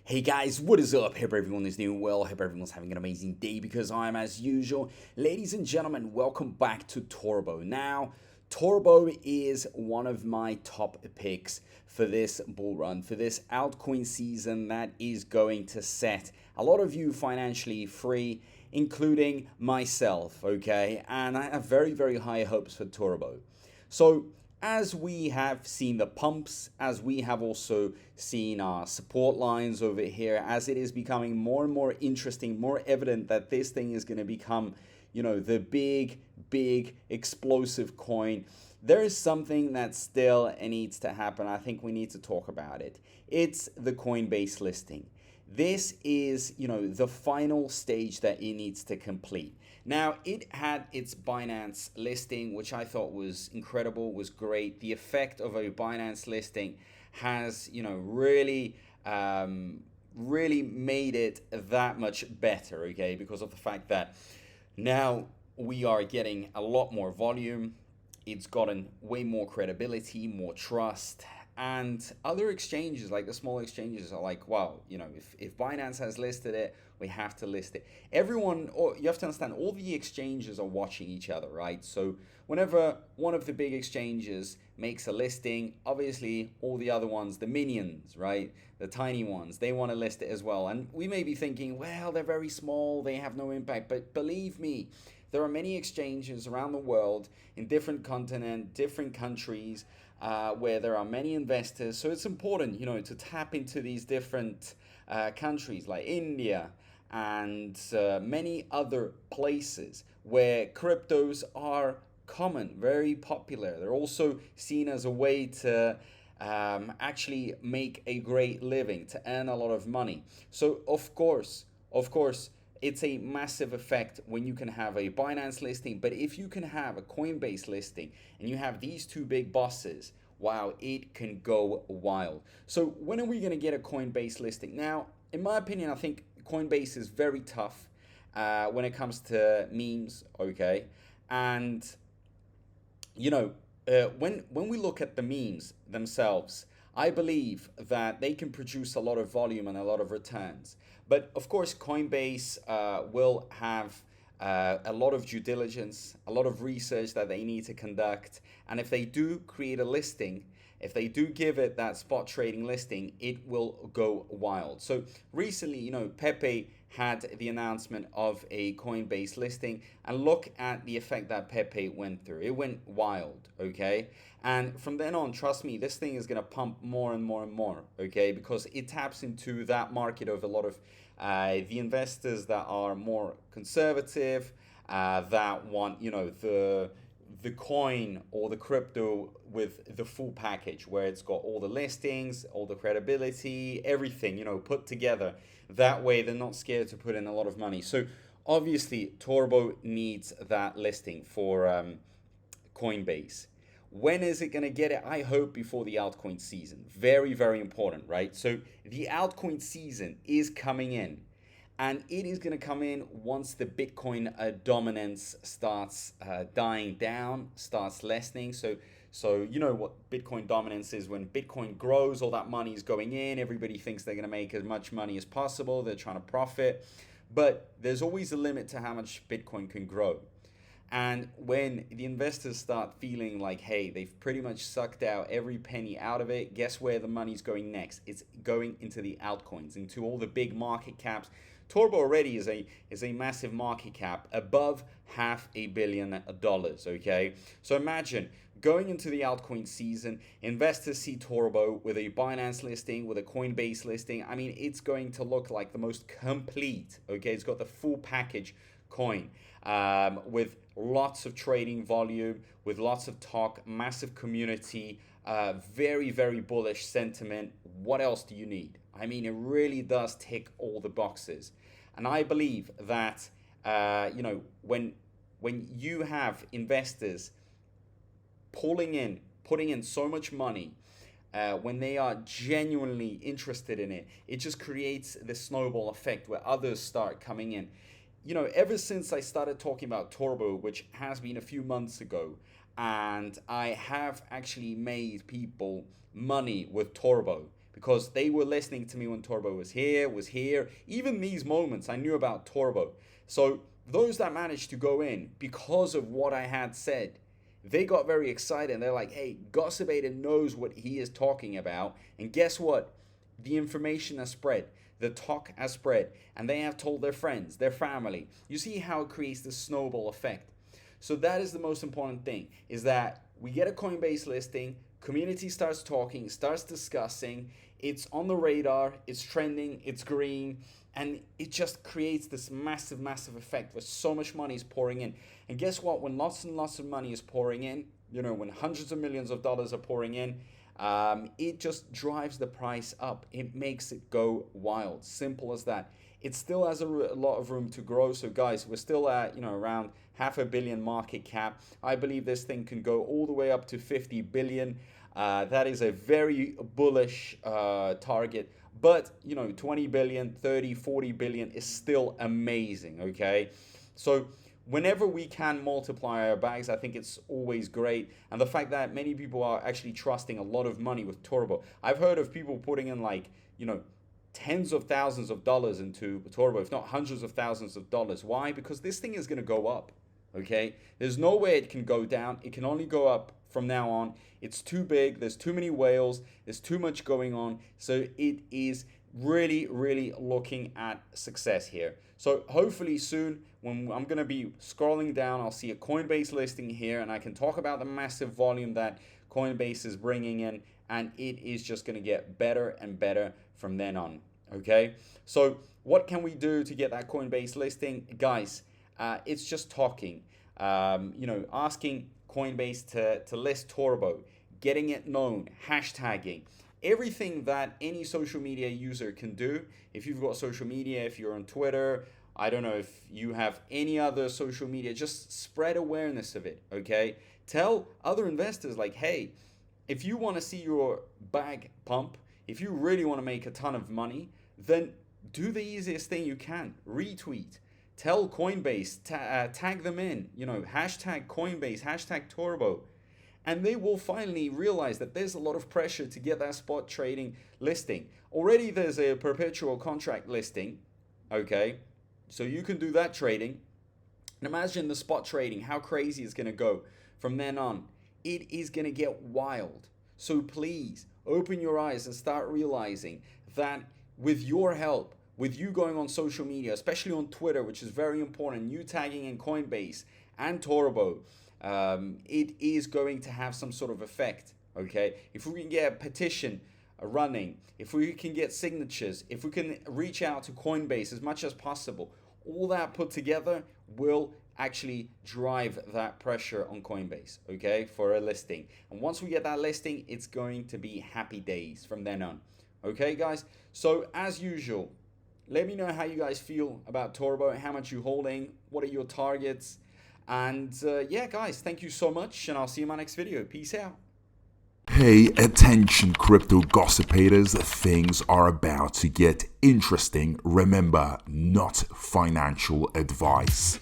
Hey guys, what is up? Hope everyone is doing well. Hope everyone's having an amazing day because I'm as usual. Ladies and gentlemen, welcome back to Turbo. Now, Turbo is one of my top picks for this bull run, for this altcoin season that is going to set a lot of you financially free, including myself, okay? And I have very, very high hopes for Turbo. So, as we have seen the pumps, as we have also seen our support lines over here, as it is becoming more and more interesting, more evident that this thing is going to become, the big explosive coin, there is something that still needs to happen. I think we need to talk about it. It's the Coinbase listing. This is, the final stage that it needs to complete. Now, it had its Binance listing, which I thought was incredible, was great. The effect of a Binance listing has, really made it that much better, okay? Because of the fact that now we are getting a lot more volume. It's gotten way more credibility, more trust. And other exchanges, like the small exchanges, are like, wow, if Binance has listed it, we have to list it. Everyone, or you have to understand, all the exchanges are watching each other, right? So whenever one of the big exchanges makes a listing, obviously all the other ones, the minions, right? The tiny ones, they want to list it as well. And we may be thinking, well, they're very small, they have no impact. But believe me, there are many exchanges around the world in different continents, different countries, where there are many investors. So it's important, to tap into these different countries like India and many other places where cryptos are common, very popular. They're also seen as a way to actually make a great living, to earn a lot of money. So of course, it's a massive effect when you can have a Binance listing, but if you can have a Coinbase listing and you have these two big bosses, wow, it can go wild. So when are we going to get a Coinbase listing? Now, in my opinion, I think Coinbase is very tough when it comes to memes, okay? And, when we look at the memes themselves, I believe that they can produce a lot of volume and a lot of returns. But of course, Coinbase will have a lot of due diligence, a lot of research that they need to conduct. And if they do create a listing, if they do give it that spot trading listing, it will go wild. So recently, Pepe had the announcement of a Coinbase listing, and look at the effect that Pepe went through. It went wild, okay? And from then on, trust me, this thing is going to pump more and more and more, okay? Because it taps into that market of a lot of the investors that are more conservative, that want, the coin or the crypto with the full package, where it's got all the listings, all the credibility, everything, put together. That way they're not scared to put in a lot of money. So obviously Turbo needs that listing for Coinbase. When is it going to get it? I hope before the altcoin season. Very, very important, right? So the altcoin season is coming in. And it is going to come in once the Bitcoin dominance starts dying down, starts lessening. So you know what Bitcoin dominance is. When Bitcoin grows, all that money is going in. Everybody thinks they're going to make as much money as possible. They're trying to profit. But there's always a limit to how much Bitcoin can grow. And when the investors start feeling like, hey, they've pretty much sucked out every penny out of it, guess where the money's going next? It's going into the altcoins, into all the big market caps. Turbo already is a massive market cap, above $500 million, okay? So imagine going into the altcoin season, investors see Turbo with a Binance listing, with a Coinbase listing. I mean, it's going to look like the most complete, okay? It's got the full package coin, with lots of trading volume, with lots of talk, massive community, very, very bullish sentiment. What else do you need? I mean, it really does tick all the boxes. And I believe that, when you have investors putting in so much money, when they are genuinely interested in it, it just creates this snowball effect where others start coming in. Ever since I started talking about Turbo, which has been a few months ago, and I have actually made people money with Turbo, because they were listening to me when Turbo was here. Even these moments, I knew about Turbo. So those that managed to go in because of what I had said, they got very excited. They're like, hey, Gossipator knows what he is talking about. And guess what? The information has spread. The talk has spread. And they have told their friends, their family. You see how it creates this snowball effect. So that is the most important thing, is that we get a Coinbase listing, community starts talking, starts discussing, it's on the radar, it's trending, it's green, and it just creates this massive, massive effect where so much money is pouring in. And guess what? When lots and lots of money is pouring in, when hundreds of millions of dollars are pouring in, it just drives the price up. It makes it go wild. Simple as that. It still has a lot of room to grow. So guys, we're still at, around $500 million market cap. I believe this thing can go all the way up to 50 billion. That is a very bullish target. But, 20 billion, 30, 40 billion is still amazing, okay? So whenever we can multiply our bags, I think it's always great. And the fact that many people are actually trusting a lot of money with Turbo. I've heard of people putting in tens of thousands of dollars into Turbo, if not hundreds of thousands of dollars. Why? Because this thing is going to go up, okay? There's no way it can go down. It can only go up from now on. It's too big. There's too many whales. There's too much going on. So it is really, really looking at success here. So hopefully soon, when I'm going to be scrolling down, I'll see a Coinbase listing here, and I can talk about the massive volume that Coinbase is bringing in, and it is just going to get better and better from then on, okay? So what can we do to get that Coinbase listing? Guys, it's just talking, asking Coinbase to list Turbo, getting it known, hashtagging, everything that any social media user can do. If you've got social media, if you're on Twitter, I don't know if you have any other social media, just spread awareness of it, okay? Tell other investors like, hey, if you want to see your bag pump, if you really want to make a ton of money, then do the easiest thing you can. Retweet. Tell Coinbase, tag them in, hashtag Coinbase, hashtag Turbo. And they will finally realize that there's a lot of pressure to get that spot trading listing. Already there's a perpetual contract listing, okay? So you can do that trading. And imagine the spot trading, how crazy it's going to go from then on. It is going to get wild. So please open your eyes and start realizing that with your help, with you going on social media, especially on Twitter, which is very important, you tagging in Coinbase and Turbo, it is going to have some sort of effect, okay? If we can get a petition running, if we can get signatures, if we can reach out to Coinbase as much as possible, all that put together will actually drive that pressure on Coinbase, okay, for a listing. And once we get that listing, it's going to be happy days from then on. Okay, guys? So as usual, let me know how you guys feel about Turbo, how much you're holding, what are your targets. And yeah, guys, thank you so much, and I'll see you in my next video. Peace out. Pay attention, crypto gossipators. Things are about to get interesting. Remember, not financial advice.